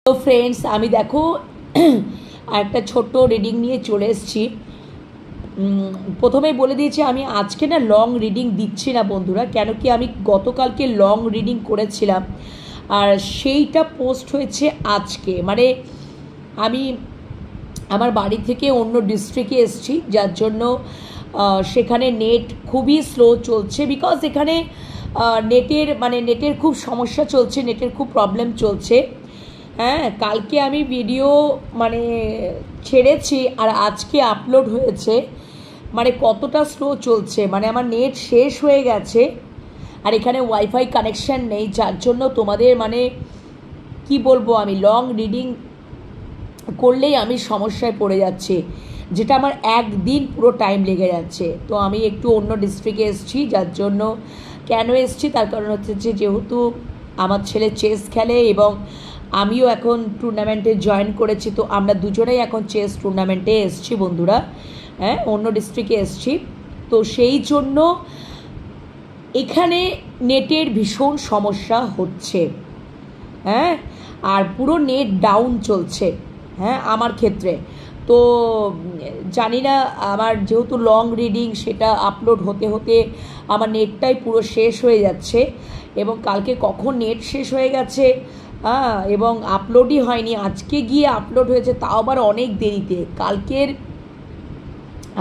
তো ফ্রেন্ডস, আমি দেখো একটা ছোট্ট রিডিং নিয়ে চলে এসেছি। প্রথমেই বলে দিয়েছি আমি আজকে না লং রিডিং দিচ্ছি না বন্ধুরা, কেন কি আমি গতকালকে লং রিডিং করেছিলাম আর সেইটা পোস্ট হয়েছে আজকে। মানে আমি আমার বাড়ি থেকে অন্য ডিস্ট্রিক্টে এসেছি, যার জন্য সেখানে নেট খুবই স্লো চলছে। বিকজ এখানে নেটের খুব সমস্যা চলছে, নেটের খুব প্রবলেম চলছে। হ্যাঁ, কালকে আমি ভিডিও ছেড়েছি আর আজকে আপলোড হয়েছে। কতটা স্লো চলছে, আমার নেট শেষ হয়ে গেছে আর এখানে ওয়াইফাই কানেকশান নেই, যার জন্য তোমাদের কি বলবো, আমি লং রিডিং করলেই আমি সমস্যায় পড়ে যাচ্ছি, যেটা আমার একদিন পুরো টাইম লেগে যাচ্ছে। তো আমি একটু অন্য ডিস্ট্রিক্টে এসেছি, যার জন্য কেন এসেছি তার কারণ হচ্ছে যে যেহেতু আমার ছেলে চেস খেলে এবং আমিও এখন টুর্নামেন্টে জয়েন করেছি, তো আমরা দুজনেই এখন চেস টুর্নামেন্টে এসেছি বন্ধুরা। হ্যাঁ, অন্য ডিস্ট্রিক্টে এসেছি, তো সেই জন্য এখানে নেটের ভীষণ সমস্যা হচ্ছে। হ্যাঁ, আর পুরো নেট ডাউন চলছে। হ্যাঁ, আমার ক্ষেত্রে তো জানি না, আমার যেহেতু লং রিডিং সেটা আপলোড হতে হতে আমার নেটটাই পুরো শেষ হয়ে যাচ্ছে এবং কালকে কখন নেট শেষ হয়ে গেছে এবং আপলোডই হয়নি, আজকে গিয়ে আপলোড হয়েছে, তাও আবার অনেক দেরিতে। কালকের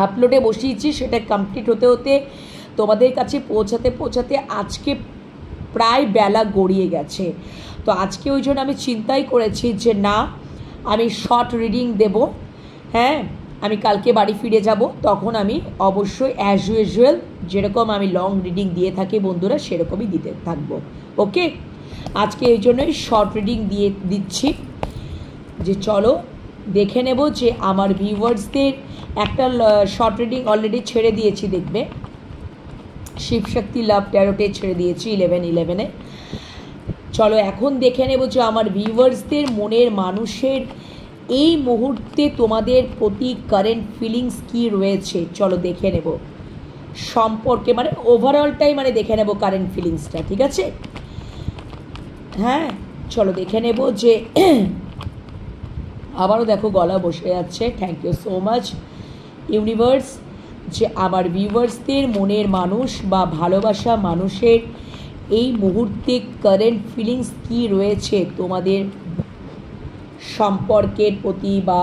আপলোডে বসিয়েছি, সেটা কমপ্লিট হতে হতে তোমাদের কাছে পৌঁছাতে আজকে প্রায় বেলা গড়িয়ে গেছে। তো আজকে ওই জন্য আমি চিন্তাই করেছি যে না, আমি শর্ট রিডিং দেব। হ্যাঁ, আমি কালকে বাড়ি ফিরে যাব, তখন আমি অবশ্যই অ্যাজ ইউজুয়াল যেরকম আমি লং রিডিং দিয়ে থাকি বন্ধুরা, সেরকমই দিতে থাকবো। ওকে, আজকে এই জন্যই শর্ট রিডিং দিচ্ছি, যে চলো দেখে নেব যে আমার ভিউয়ার্সদের একটা শর্ট রিডিং অলরেডি ছেড়ে দিয়েছি, দেখবে শিবশক্তি লাভ ট্যারোটে ছেড়ে দিয়েছি 11/11-এ। চলো এখন দেখে নেব যে আমার ভিউয়ার্সদের মনের মানুষের এই মুহূর্তে তোমাদের প্রতি কারেন্ট ফিলিংস কী রয়েছে। চলো দেখে নেব সম্পর্কে, ওভারঅলটাই দেখে নেব কারেন্ট ফিলিংসটা, ঠিক আছে? হ্যাঁ, চলো দেখে নেব যে আবারও দেখো গলা বসে যাচ্ছে। Thank you so much universe, যে আমার ভিউয়ার্সদের মনের মানুষ বা ভালোবাসা মানুষের এই মুহূর্তে কারেন্ট ফিলিংস কী রয়েছে তোমাদের সম্পর্কের প্রতি বা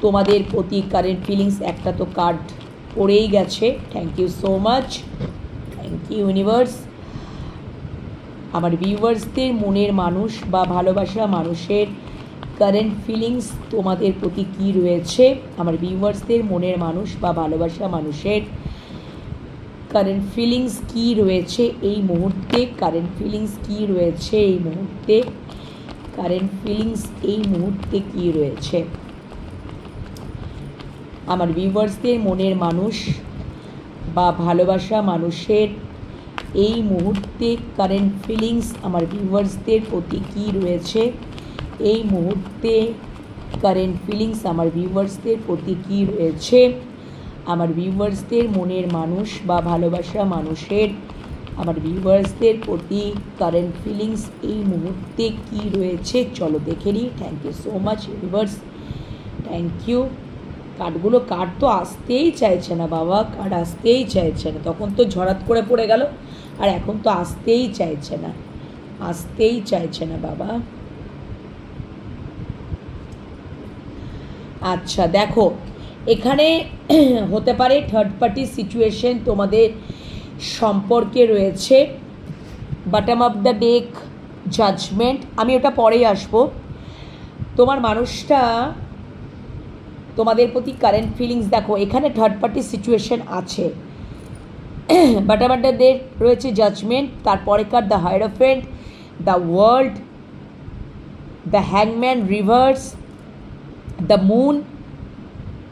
তোমাদের প্রতি কারেন্ট ফিলিংস। একটা তো কার্ড পড়েই গেছে। Thank you so much, thank you universe. আমার ভিউয়ার্সদের মনের মানুষ বা ভালোবাসা মানুষের কারেন্ট ফিলিংস তোমাদের প্রতি কী রয়েছে। আমার ভিউয়ার্সদের মনের মানুষ বা ভালোবাসা মানুষের কারেন্ট ফিলিংস কী রয়েছে এই মুহূর্তে, কারেন্ট ফিলিংস কী রয়েছে এই মুহূর্তে, কারেন্ট ফিলিংস এই মুহূর্তে কী রয়েছে। আমার ভিউয়ার্সদের মনের মানুষ বা ভালোবাসা মানুষের এই মুহূর্তে কারেন্ট ফিলিংস আমার ভিউয়ার্সদের প্রতি কী রয়েছে এই মুহূর্তে, কারেন্ট ফিলিংস আমার ভিউয়ার্সদের প্রতি কী রয়েছে। আমার ভিউয়ার্সদের মনের মানুষ বা ভালোবাসা মানুষের আমার ভিউয়ার্সদের প্রতি কারেন্ট ফিলিংস এই মুহূর্তে কী রয়েছে। চলো দেখে নিই। Thank you so much universe, thank you. Card তো আসতেই চাইছে না বাবা, কার্ড আসতেই চাইছে না। তখন তো ঝরাত করে পড়ে গেল, আর এখন তো আসতেই চাইছে না, আসতেই চাইছে না বাবা। আচ্ছা দেখো, এখানে হতে পারে থার্ড পার্টি সিচুয়েশন তোমাদের সম্পর্কে রয়েছে। Bottom of the deck judgement, আমি ওটা পরেই আসবো। তোমার মানুষটা তোমাদের প্রতি কারেন্ট ফিলিংস, দেখো এখানে থার্ড পার্টি সিচুয়েশন আছে। বটম অফ দ্য ডেক রয়েছে জাজমেন্ট, তারপরে কার the hierophant, the world, the হ্যাংম্যান, reverse, the moon,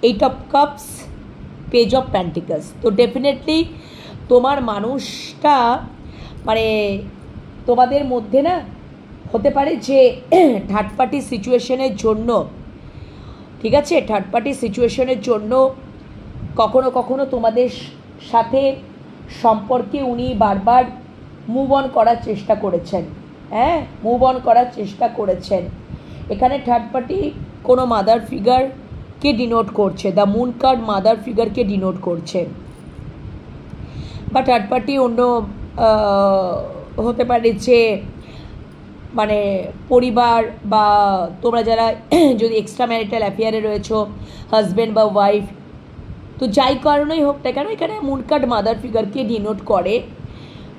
eight of cups, page of pentacles. তো ডেফিনেটলি তোমার মানুষটা তোমাদের মধ্যে না হতে পারে যে থার্ড পার্টি সিচুয়েশনের জন্য, ঠিক আছে, থার্ড পার্টি সিচুয়েশনের জন্য কখনো কখনো তোমাদের সাথে সম্পর্কে উনি বারবার মুভ অন করার চেষ্টা করেছেন। হ্যাঁ, মুভ অন করার চেষ্টা করেছেন এখানে থার্ড পার্টি কোনো মাদার ফিগারকে ডিনোট করছে, দ্য মুন কার্ড মাদার ফিগারকে ডিনোট করছে, বা থার্ড পার্টি অন্য হতে পারে যে মানে পরিবার বা তোমরা যারা যদি এক্সট্রা ম্যারিটাল অ্যাফেয়ারে রয়েছো, হাজব্যান্ড বা ওয়াইফ, তো যাই কারণেই হোক না কেন এখানে মুন কার্ড মাদার ফিগারকে ডিনোট করে।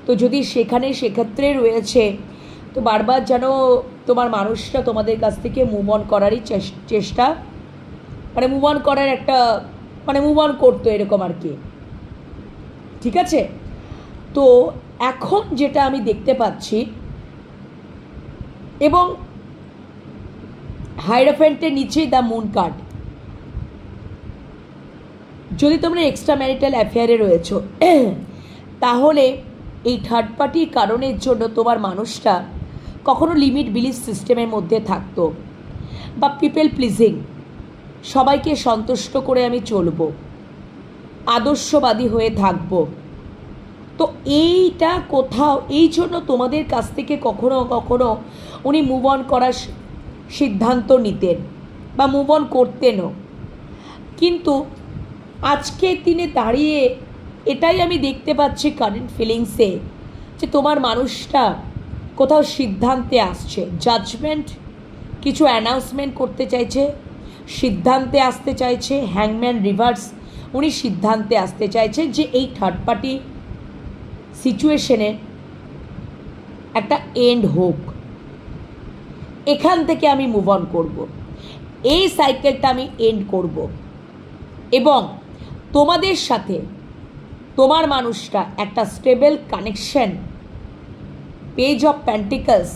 তো যদি সেক্ষেত্রে রয়েছে, তো বারবার যেন তোমার মানুষটা তোমাদের কাছ থেকে মুভ অন করারই চেষ্টা, মানে মুভ অন করার একটা মানে মুভ অন করতো এরকম আর কি, ঠিক আছে। তো এখন যেটা আমি দেখতে পাচ্ছি, এবং হাইরোফ্যান্টের নিচে দ্য মুন কার্ড, যদি তোমরা এক্সট্রা ম্যারিটাল অ্যাফেয়ারে রয়েছো তাহলে এই থার্ড পার্টির কারণের জন্য তোমার মানুষটা কখনো লিমিট বিলিফ সিস্টেমের মধ্যে থাকতো, বা পিপল প্লিজিং, সবাইকে সন্তুষ্ট করে আমি চলবো, আদর্শবাদী হয়ে থাকবো। তো এইটা কোথাও এই জন্য তোমাদের কাছ থেকে কখনো কখনো উনি মুভ অন করার সিদ্ধান্ত নিতেন বা মুভ অন করতেনও, কিন্তু আজকের দিনে দাঁড়িয়ে এটাই আমি দেখতে পাচ্ছি কারেন্ট ফিলিংসে, যে তোমার মানুষটা কোথাও সিদ্ধান্তে আসছে, জাজমেন্ট, কিছু অ্যানাউন্সমেন্ট করতে চাইছে, সিদ্ধান্তে আসতে চাইছে। হ্যাংম্যান রিভার্স, উনি সিদ্ধান্তে আসতে চাইছে যে এই থার্ড পার্টি সিচুয়েশনে একটা এন্ড হোক, এখান থেকে আমি মুভ অন করব, এই সাইকেলটা আমি এন্ড করব, এবং তোমাদের সাথে তোমার মানুষটা একটা stable connection, page of pentacles,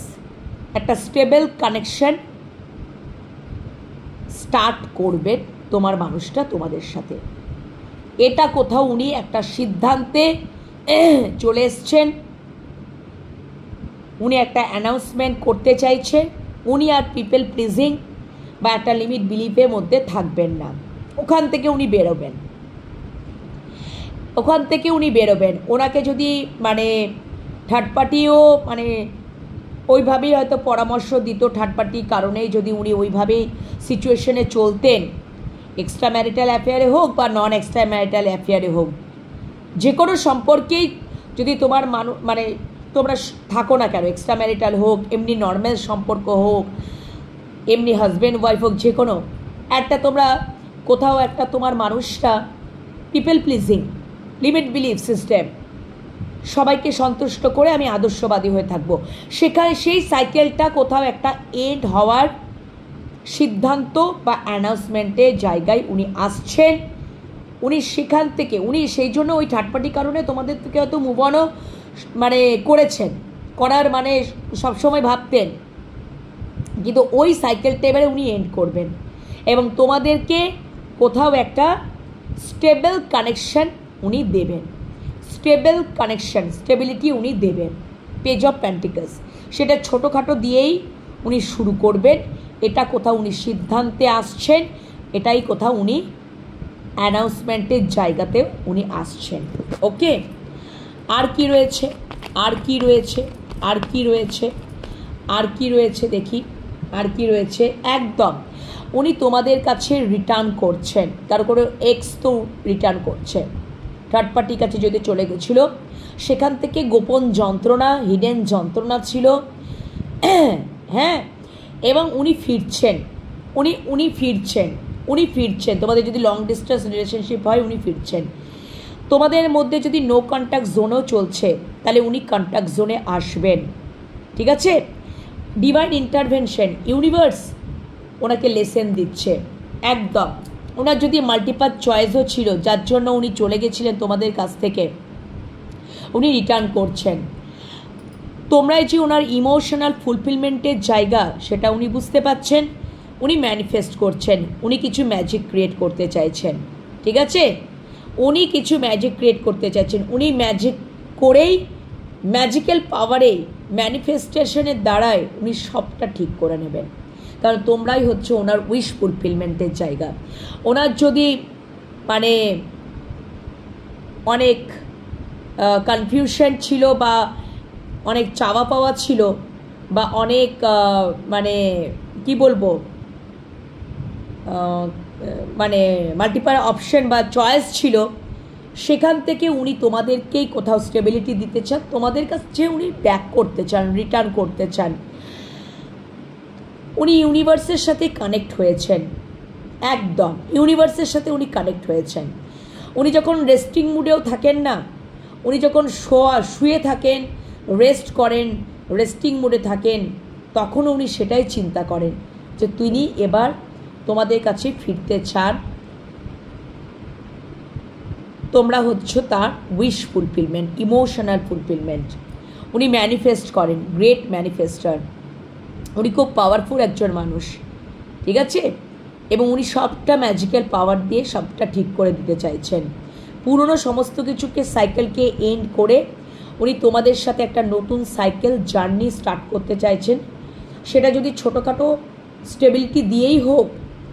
একটা স্টেবল কানেকশন স্টার্ট করবেন তোমার মানুষটা তোমাদের সাথে। এটা কোথাও উনি একটা সিদ্ধান্তে চলে এসছেন, উনি একটা অ্যানাউন্সমেন্ট করতে চাইছেন, উনি আর পিপল প্লিজিং বা একটা লিমিট বিলিফের মধ্যে থাকবেন না, ওখান থেকে উনি বেরোবেন, ওনাকে যদি মানে থার্ড পার্টিও মানে ওইভাবেই হয়তো পরামর্শ দিত, থার্ড পার্টির কারণেই যদি উনি ওইভাবেই সিচুয়েশনে চলতেন, এক্সট্রা ম্যারিটাল অ্যাফেয়ারে হোক বা নন এক্সট্রা ম্যারিটাল অ্যাফেয়ারে হোক, যে কোনো সম্পর্কেই যদি তোমার মানে তোমরা থাকো না কেন, এক্সট্রা ম্যারিটাল হোক, এমনি নর্মাল সম্পর্ক হোক, এমনি হাজব্যান্ড ওয়াইফ হোক, যে কোনো একটা তোমরা কোথাও একটা তোমার মানুষটা people pleasing, limit belief system, সবাইকে সন্তুষ্ট করে আমি আদর্শবাদী হয়ে থাকবো, সেখানে সেই সাইকেলটা কোথাও একটা এন্ড হওয়ার সিদ্ধান্ত বা অ্যানাউন্সমেন্টের জায়গায় উনি আসছেন। উনি সেখান থেকে উনি সেই জন্য ওই থার্ড পার্টি কারণে তোমাদের থেকে হয়তো মুভ অনও মানে করার মানে সবসময় ভাবতেন, কিন্তু ওই সাইকেলটা এবারে উনি এন্ড করবেন, এবং তোমাদেরকে কোথাও একটা স্টেবল কানেকশন উনি দেবেন, স্টেবল কানেকশন, স্টেবিলিটি উনি দেবেন, পেজ অফ পেন্টিকলস, সেটা ছোটোখাটো দিয়েই উনি শুরু করবেন। এটা কোথাও উনি সিদ্ধান্তে আসছেন, এটাই কোথাও উনি অ্যানাউন্সমেন্টের জায়গাতেও উনি আসছেন। ওকে, আর কি রয়েছে, আর কি রয়েছে, আর কি রয়েছে, আর কি রয়েছে দেখি, আর কি রয়েছে। একদম উনি তোমাদের কাছে রিটার্ন করছেন, কারো কোনো এক্স তো রিটার্ন করছে, থার্ড পার্টির কাছে যদি চলে গেছিলো, সেখান থেকে গোপন যন্ত্রণা, হিডেন যন্ত্রণা ছিল, হ্যাঁ, এবং উনি ফিরছেন, উনি ফিরছেন তোমাদের যদি লং ডিস্টেন্স রিলেশনশিপ হয়, উনি ফিরছেন। তোমাদের মধ্যে যদি নো কন্ট্যাক্ট জোনও চলছে, তাহলে উনি কন্ট্যাক্ট জোনে আসবেন, ঠিক আছে। ডিভাইন ইন্টারভেনশন, ইউনিভার্স ওনাকে লেসেন দিচ্ছে একদম। ওনার যদি মাল্টিপাল চয়েসও ছিল, যার জন্য উনি চলে গেছিলেন তোমাদের কাছ থেকে, উনি রিটার্ন করছেন। তোমরাই যে ওনার ইমোশনাল ফুলফিলমেন্টের জায়গা, সেটা উনি বুঝতে পাচ্ছেন, উনি ম্যানিফেস্ট করছেন, উনি কিছু ম্যাজিক ক্রিয়েট করতে চাইছেন, ঠিক আছে, উনি কিছু ম্যাজিক ক্রিয়েট করতে চাইছেন, উনি ম্যাজিক করেই, ম্যাজিক্যাল পাওয়ারে, ম্যানিফেস্টেশনের দ্বারাই উনি সবটা ঠিক করে নেবেন, কারণ তোমরাই হচ্ছে ওনার উইশ ফুলফিলমেন্টের জায়গা। ওনার যদি মানে অনেক কনফিউশন ছিল বা অনেক চাওয়া পাওয়া ছিল, বা অনেক মানে কি বলবো মানে মাল্টিপল অপশন বা চয়েস ছিল, সেখান থেকে উনি তোমাদেরকেই কোথাও স্টেবিলিটি দিতে চান, তোমাদের কাছে উনি ব্যাক করতে চান, রিটার্ন করতে চান। উনি ইউনিভার্সের সাথে কানেক্ট হয়েছেন, একদম ইউনিভার্সের সাথে উনি কানেক্ট হয়েছেন। উনি যখন রেস্টিং মুডেও থাকেন না, উনি যখন শুয়ে থাকেন, রেস্ট করেন, রেস্টিং মুডে থাকেন, তখনও উনি সেটাই চিন্তা করেন যে তিনি এবার তোমাদের কাছে ফিরতে চান। তোমরা হচ্ছ তার উইশ ফুলফিলমেন্ট, ইমোশনাল ফুলফিলমেন্ট। উনি ম্যানিফেস্ট করেন, গ্রেট ম্যানিফেস্টার। উনি খুব পাওয়ারফুল একজন মানুষ, ঠিক আছে? এবং উনি সবটা ম্যাজিক্যাল পাওয়ার দিয়ে সবটা ঠিক করে দিতে চাইছেন। পুরনো সমস্ত কিছুকে, সাইকেলকে এন্ড করে উনি তোমাদের সাথে একটা নতুন সাইকেল জার্নি স্টার্ট করতে চাইছেন। সেটা যদি ছোটোখাটো স্টেবিলিটি দিয়েই হোক,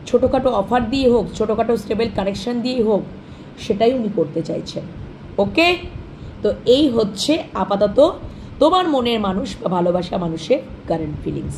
ছোটোখাটো অফার দিয়ে হোক, ছোটোখাটো স্টেবল কানেকশন দিয়েই হোক, সেটাই উনি করতে চাইছেন। ওকে, তো এই হচ্ছে আপাতত তোমার মনের মানুষ বা ভালোবাসা মানুষের কারেন্ট ফিলিংস।